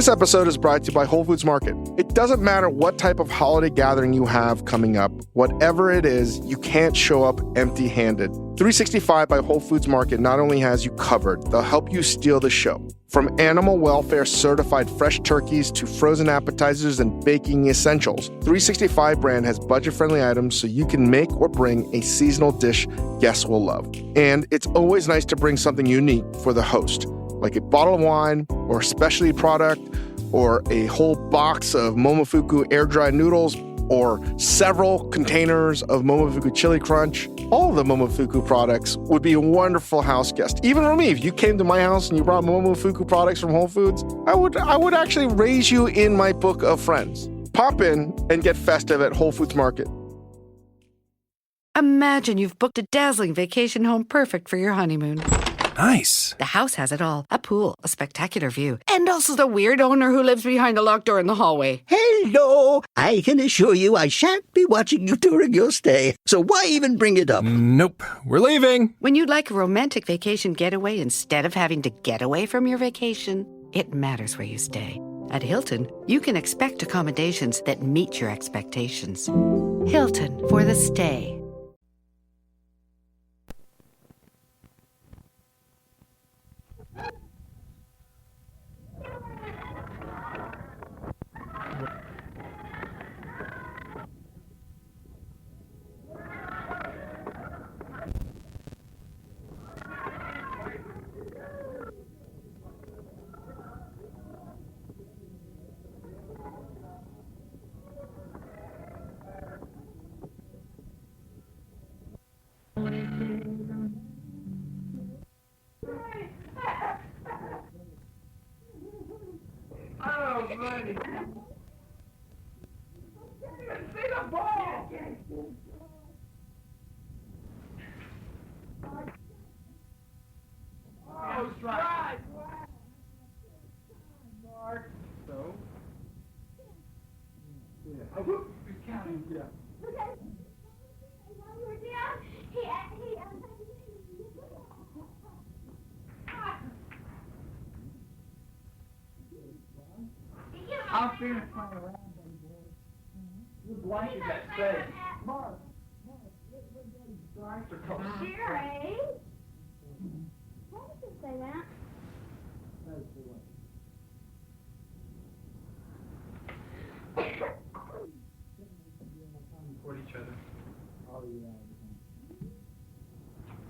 This episode is brought to you by Whole Foods Market. It doesn't matter what type of holiday gathering you have coming up, whatever it is, you can't show up empty-handed. 365 by Whole Foods Market not only has you covered, they'll help you steal the show. From animal welfare certified fresh turkeys to frozen appetizers and baking essentials, 365 brand has budget-friendly items so you can make or bring a seasonal dish guests will love. And it's always nice to bring something unique for the host, like a bottle of wine or a specialty product or a whole box of Momofuku air-dried noodles or several containers of Momofuku Chili Crunch. All of the Momofuku products would be a wonderful house guest. Even for me, if you came to my house and you brought Momofuku products from Whole Foods, I would actually raise you in my book of friends. Pop in and get festive at Whole Foods Market. Imagine you've booked a dazzling vacation home perfect for your honeymoon. Nice. The house has it all. A pool, a spectacular view, and also the weird owner who lives behind a locked door in the hallway. Hello! I can assure you I shan't be watching you during your stay, so why even bring it up? Nope. We're leaving. When you'd like a romantic vacation getaway instead of having to get away from your vacation, it matters where you stay. At Hilton, you can expect accommodations that meet your expectations. Hilton for the stay. Oh, buddy. See the ball! Oh, strike. Mark. So? Yeah. Oh, whoop. He's counting. Yeah. While you were down, I'm feeling playing around, buddy boy. You're blank as that space. Mark, what daddy strikes are called? Sherry. Why did you say that? That's the way. Support each other. Oh, yeah.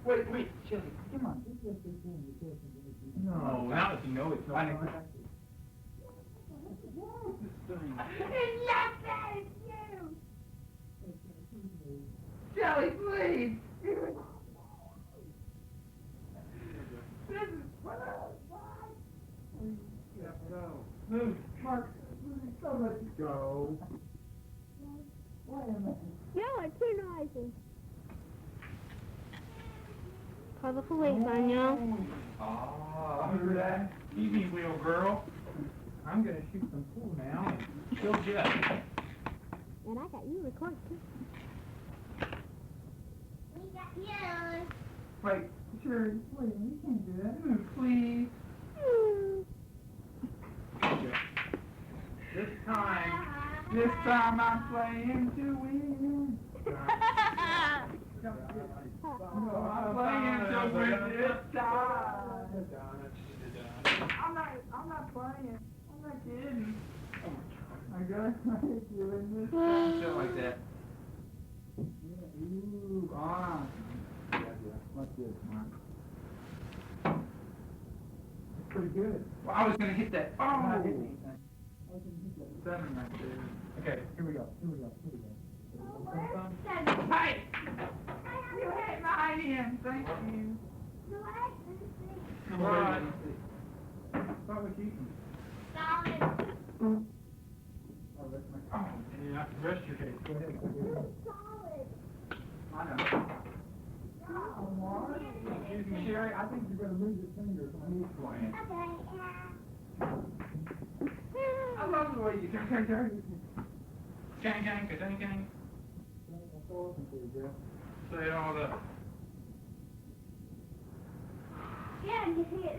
Wait, Chili, come on. No, now that you know it's not. Yes, you. Jelly, please! This is no. Mark, don't let it go. Wait a minute. Y'all are too noisy. Call the police on you. Ah, remember that? Easy, wheel girl. I'm gonna shoot some pool now and kill Jeff. And I got you recorded too. We got you. Wait, Sherry, wait, you can't do that. Move, please. This time I'm playing to win. I'm playing to win this time. I'm not playing. I'm not kidding. I'm gonna make you in this time. Something like that. Yeah, ooh, on. Yeah. What's this, Mark? That's pretty good. Well, I was gonna hit that. Oh! I was gonna hit that 7 right there. Okay, here we go. Hey! You hit my end. Thank you. Right. Start with Keaton. Oh, yeah. Rest your case. Go ahead. I know. Oh, Mark. Excuse me, Sherry. I think you're going to lose your finger from me playing. I love the way you turn. Gang, gang. Say it all up. Yeah, you see it.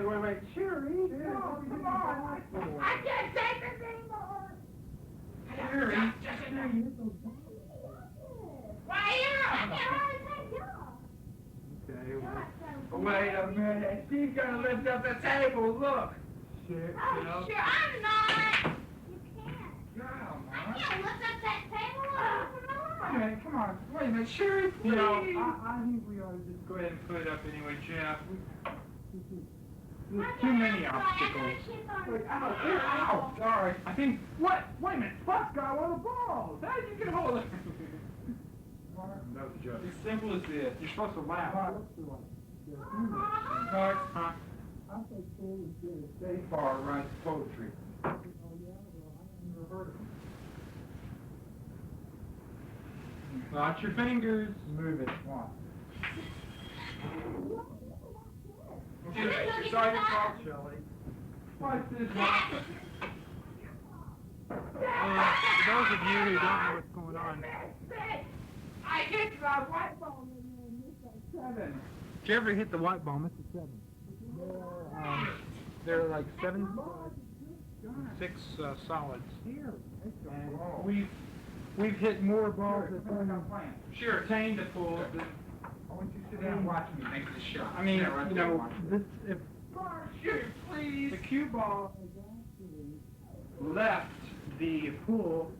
wait. Sherry, no, come on. I can't take this anymore. Sherry. Why, yeah, I can't hardly take you off. Okay, wait a minute. She's gonna lift up the table. Look. Shit, Oh, sure, I'm not. You can't. No, I can't lift up that table up. Wait a minute, come on. Wait a minute, Sherry, please. You know, I think we ought to just go ahead and put it up anyway, Jeff. There's too many obstacles. Wait, ow, sorry. I think, what? Wait a minute, Buck's got one of the balls. How did you get hold of it? That was a joke. It's simple as this. You're supposed to laugh. No, it's not. I think Paul is good. State Bar writes poetry. Oh, yeah? Well, I never heard of him. Watch your fingers. Move it. One. You're sorry to talk, Shelley. What's this? For those of you who don't know what's going on, I hit the white ball and missed at 7. Did you ever hit the white ball, Mr. 7? There are like 7 6 solids. Here. And we've hit more balls sure attained the pool than I want you to sit down and watch me make this shot. I mean, you know, this if shoot, please. The cue ball has actually left the pool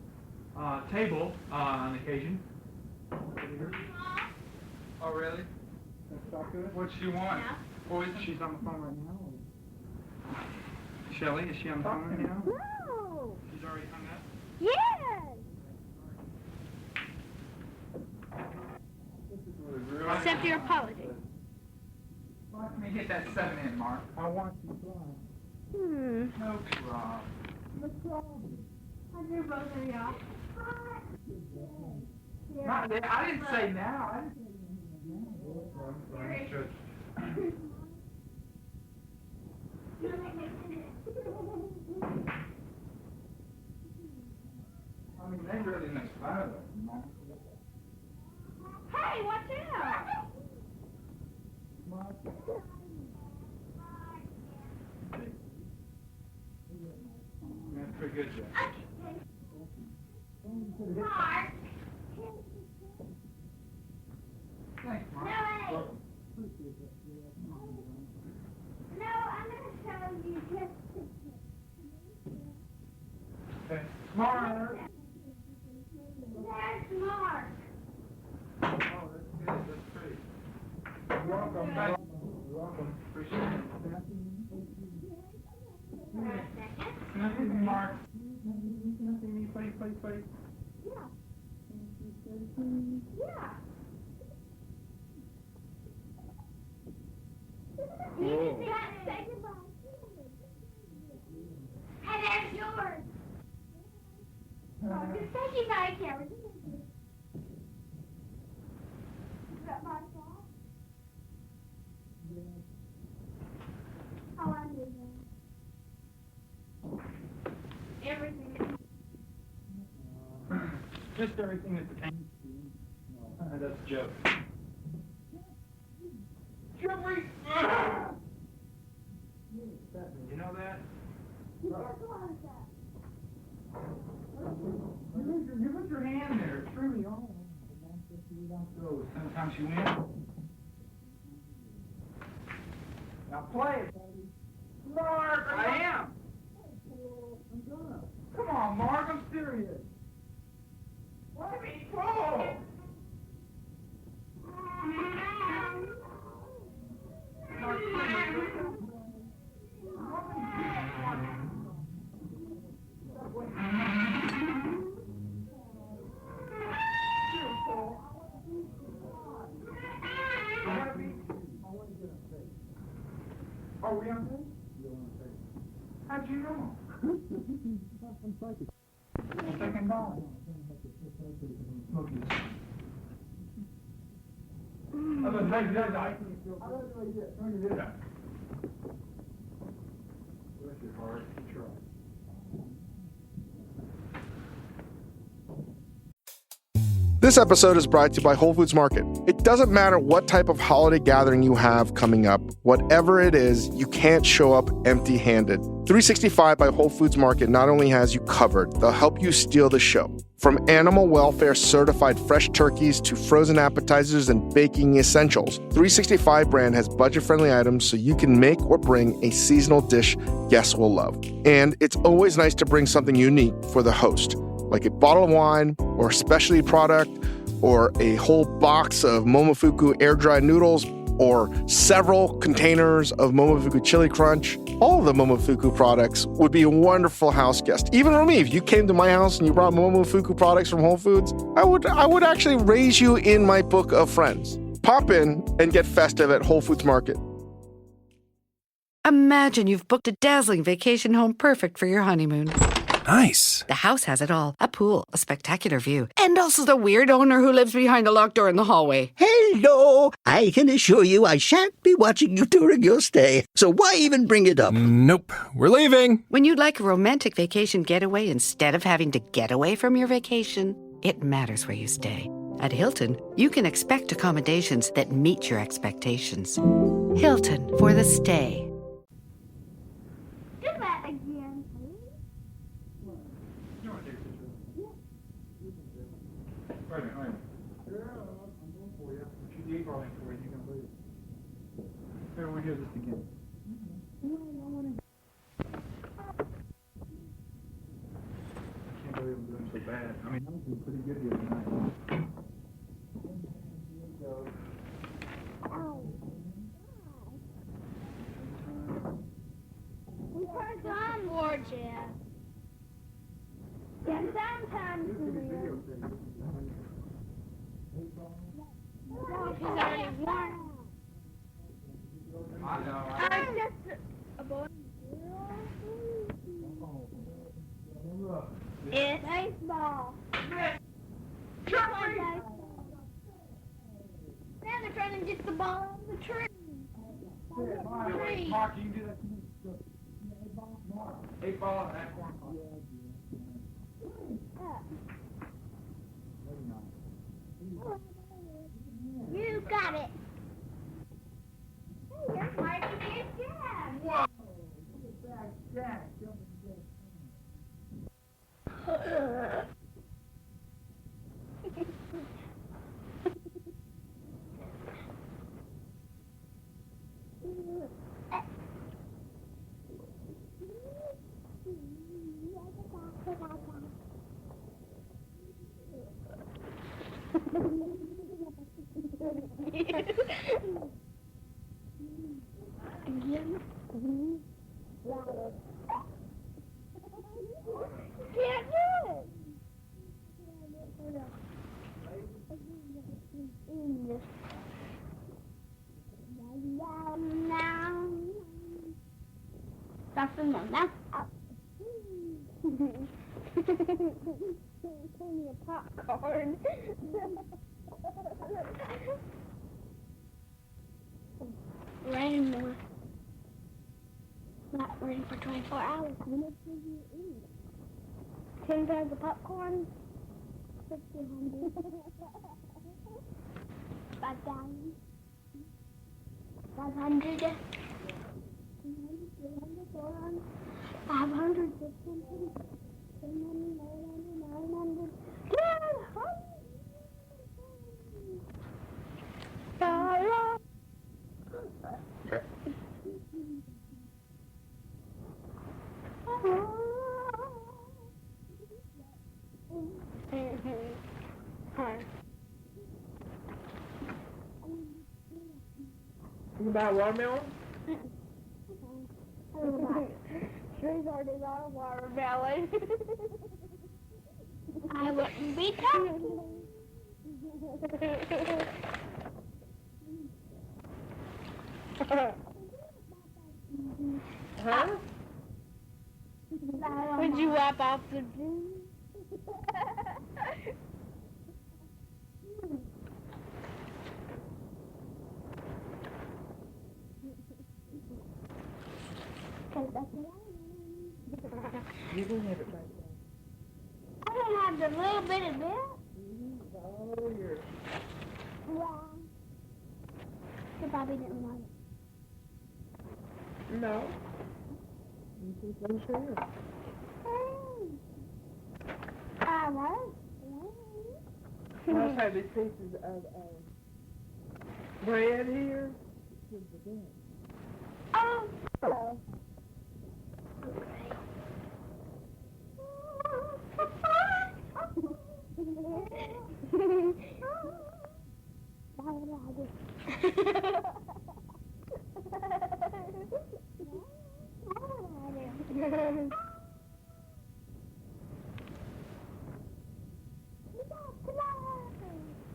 table on occasion. Oh, really? What she want? Yeah. Oh, she's on the phone right now? Shelley, is she on the phone right now? No. She's already hung up? Yes. Accept your apology. Let me get that 7 in, Mark. I want you to try. No problem. No problem. I do both of y'all. Not that, I didn't say now. I didn't say now. I mean, they really make fun of them. Hey, watch out! That's pretty good, Jeff. Mark. Thanks, Mark. No, I'm going to show you just Okay. Mark. There's Mark. Oh, that's good. That's pretty. You're welcome. Thank you. You're welcome. Appreciate it. For a second. Can I see me, Mark? Can I see me? Play. Yeah. Yeah. You just got to say goodbye. Hey, there's yours. Oh, just say goodbye, Karen. Is that my fault? Oh, I knew that. Everything. Just everything that pertains to you. That's a joke. Jeffrey! You know that? You just wanted that. You put your hand there. It's really all. Sometimes you win. Now play it, buddy. Mark, I am. I'm gonna. Come on, Mark, I'm serious. Let me pull. Are we on tape? How'd you know? I'm psychic. Second ball. This episode is brought to you by Whole Foods Market. It doesn't matter what type of holiday gathering you have coming up, whatever it is, you can't show up empty-handed. 365 by Whole Foods Market not only has you covered, they'll help you steal the show. From animal welfare certified fresh turkeys to frozen appetizers and baking essentials, 365 brand has budget-friendly items so you can make or bring a seasonal dish guests will love. And it's always nice to bring something unique for the host, like a bottle of wine or a specialty product or a whole box of Momofuku air-dried noodles or several containers of Momofuku Chili Crunch. All of the Momofuku products would be a wonderful house guest. Even for me, if you came to my house and you brought Momofuku products from Whole Foods, I would actually raise you in my book of friends. Pop in and get festive at Whole Foods Market. Imagine you've booked a dazzling vacation home perfect for your honeymoon. Nice. The house has it all. A pool, a spectacular view, and also the weird owner who lives behind a locked door in the hallway. Hello! I can assure you I shan't be watching you during your stay, so why even bring it up? Nope. We're leaving. When you'd like a romantic vacation getaway instead of having to get away from your vacation, it matters where you stay. At Hilton, you can expect accommodations that meet your expectations. Hilton for the stay. Do that again, please. Wait a minute. Yeah, I'm going for you. Shoot the 8-ball in for you. You can leave. Here, we'll hear this again. I can't believe I'm doing so bad. I mean, I'm doing pretty good here tonight. I'm gorgeous. Yeah, sometimes she's already warm. I know. I'm just a boy. It's baseball. Now they're trying to get the ball out of the tree. Mark, you can do that. 8-ball and that corn. You got it. Hey, you're fighting against Jack. Whoa! Jack. Can't do it. That's the one. That's up. Give me a popcorn. Rain more. Not ready for 24 hours. How much did you eat? 10 bags of popcorn. 1,500. 5,000. 500. 300, 400, 500, 600, 700, 800, 900, 900. You buy watermelon? Trees already got a watermelon. I wouldn't be talking. Huh? Would you wipe off the juice? You can have it back. I don't have the little bit of this. No. I'm sure. Let's have these pieces of bread here. Oh.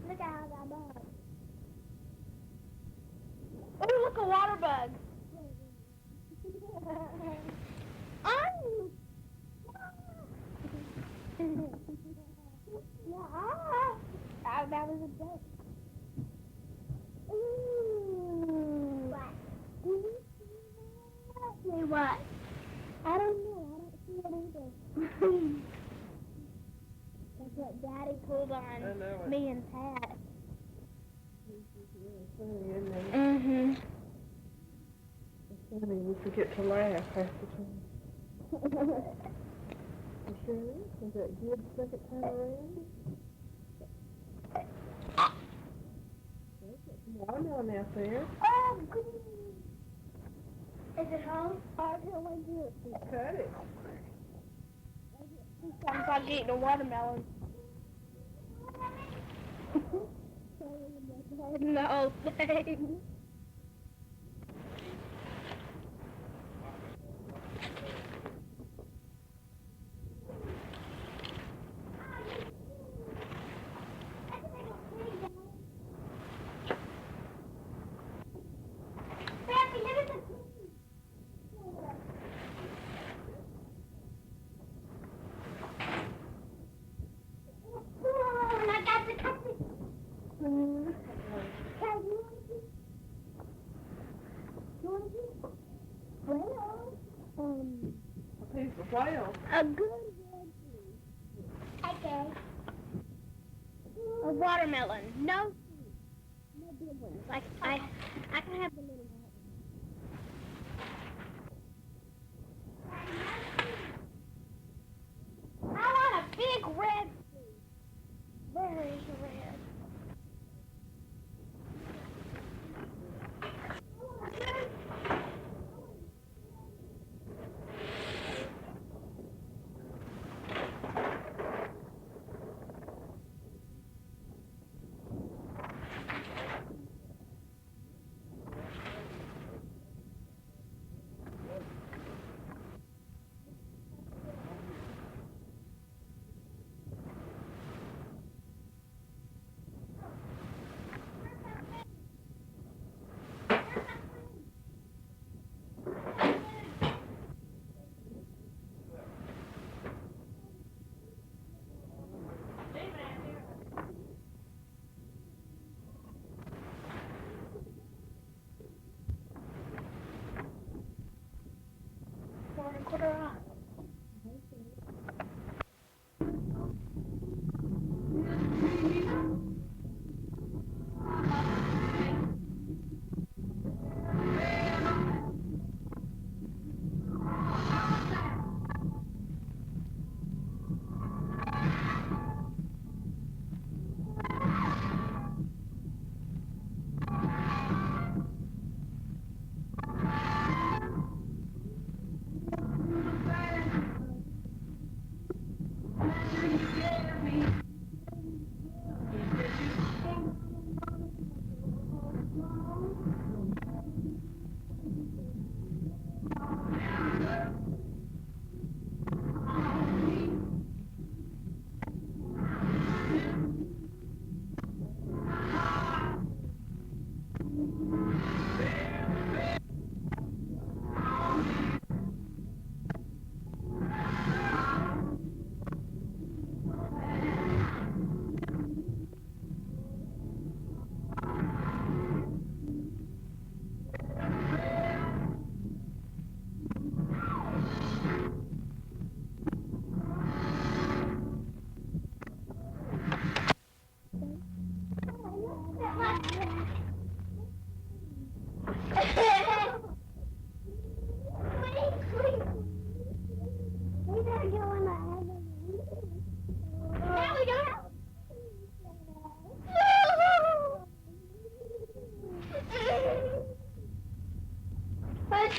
Look at that bug. Oh, look, a water bug. That was a joke. Ooh. What? Do you see that? Say what? I don't know. I don't see it either. That's what Daddy pulled on me and Pat. Mm-hmm. It's funny, we forget to laugh half the time. You sure is? Is that good second time around? There's some watermelon out there. Oh, goodness. Is it home? I can't wait to it. You cut it. Sometimes I'm eating a watermelon. No, thanks. I got the cupcake. Well, A piece of whale. a good one. Okay. A watermelon. No fruit. No big ones. Like I can have the little one. I want a big red fruit. Very red.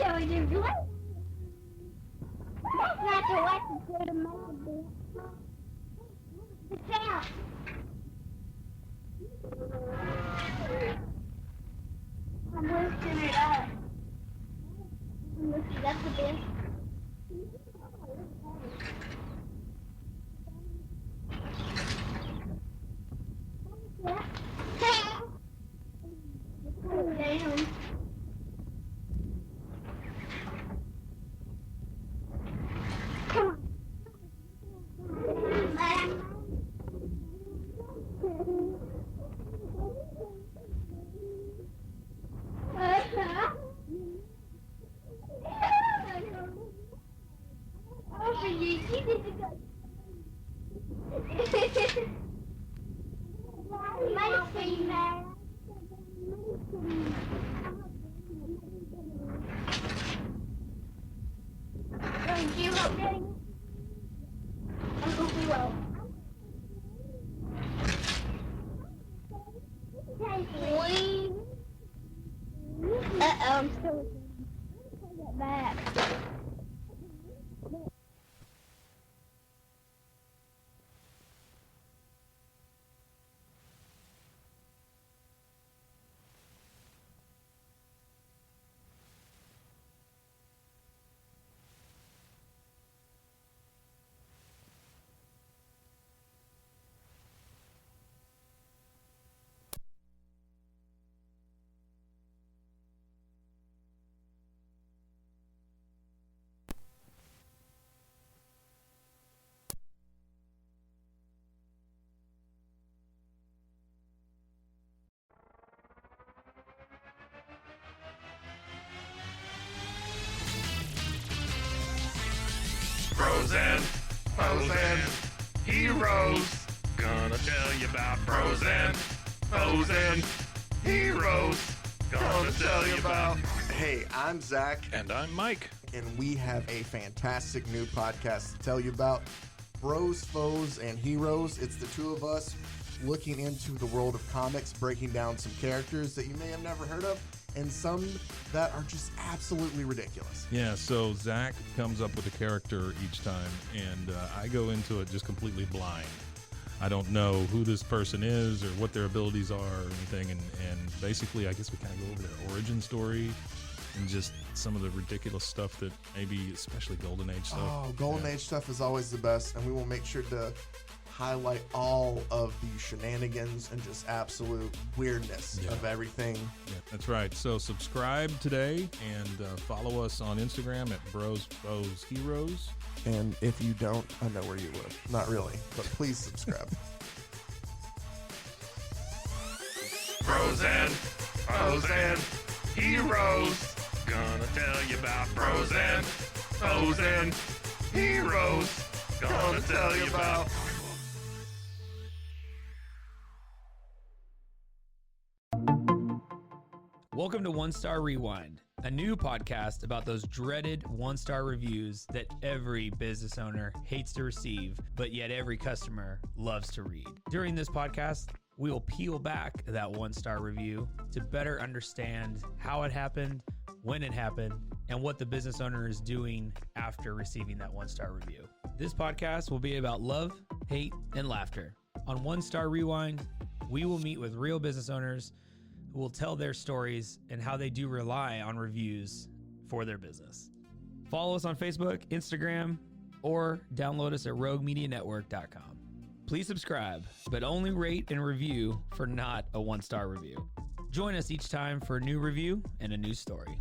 So we just do it. That's not the way to do the mud. It's out. I'm lifting it up. I'm lifting it up a bit. Yeah. Put it down. Come on. Oh, you need to go. Might mad. Don't you help me? I hope you will. Uh-oh, I'm still get back. Bros and foes and heroes. Gonna tell you about bros and foes and heroes. Gonna tell you about. Hey, I'm Zach, And I'm Mike. and we have a fantastic new podcast to tell you about. Bros, Foes, and Heroes. It's the two of us looking into the world of comics, breaking down some characters that you may have never heard of, and some that are just absolutely ridiculous. Yeah, so Zach comes up with a character each time, and I go into it just completely blind. I don't know who this person is or what their abilities are or anything, and basically I guess we kind of go over their origin story and just some of the ridiculous stuff that maybe, especially Golden Age stuff. Oh, Golden Age stuff is always the best, and we will make sure to highlight all of the shenanigans and just absolute weirdness of everything. Yeah, that's right. So subscribe today and follow us on Instagram at Bros, Foes, Heroes. And if you don't, I know where you live. Not really, but please subscribe. Bros and foes and heroes. Gonna tell you about bros and foes and heroes. Gonna tell you about. Welcome to One Star Rewind, a new podcast about those dreaded one-star reviews that every business owner hates to receive, but yet every customer loves to read. During this podcast, we will peel back that one-star review to better understand how it happened, when it happened, and what the business owner is doing after receiving that one-star review. This podcast will be about love, hate, and laughter. On One Star Rewind, we will meet with real business owners who will tell their stories and how they do rely on reviews for their business. Follow us on Facebook, Instagram, or download us at roguemedianetwork.com. Please subscribe, but only rate and review for not a one-star review. Join us each time for a new review and a new story.